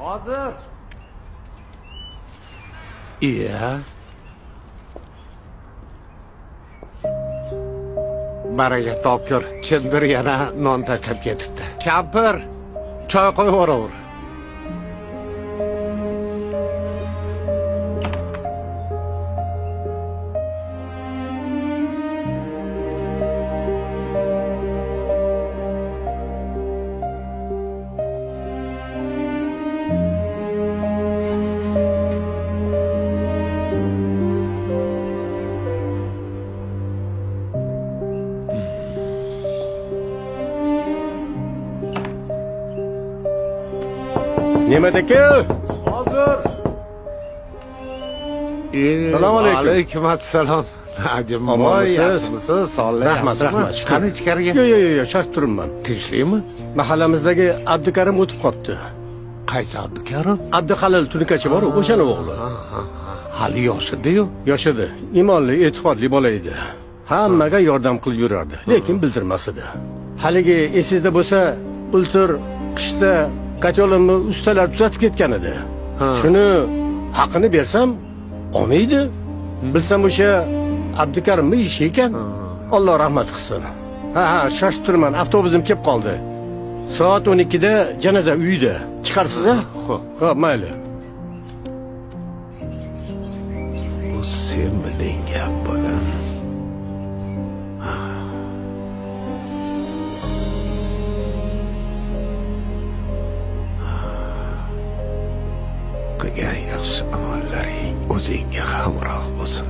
Hozir. Iya. Baraka topkur. Kimdir yana non tashlab ketibdi. Kampir, choy qo'yib yuboraver. Ne'mat aka. Hozir. Salom alaykum. Alaykum assalom. Najimboy, Omonmisiz? yaxshimisiz? Sog'lik. Rahmat. Qani ichkariga? Yo'q, shart turibman. Tinchlikmi? Mahallamizdagi Abdukarim o'tib qoldi. Qaysi Abdukarim? Abduhalil tunikachi bor-ku, o'shani o'g'li. Hali yoshida-yu. Yoshida, iymonli, e'tiqodli bola edi. Hammaga yordam qilib yurardi, lekin bildirmas edi. Haligi esingizda bo'lsa, bultur qishda katyolimni ustalar tuzatib ketgan edi. Shuni haqini bersam, olmaydi. Bilsam o'sha Abdukarimning ishi ekan. Alloh rahmat qilsin. Ha, shoshib turman, avtobusim kelib qoldi. Soat 12da janoza uyida. Chiqarsiz-a? Xo'p, mayli. Bu senmi dengan bolam? Qilgan yaxshi amallaring o'zingga hamroh bo'lsin.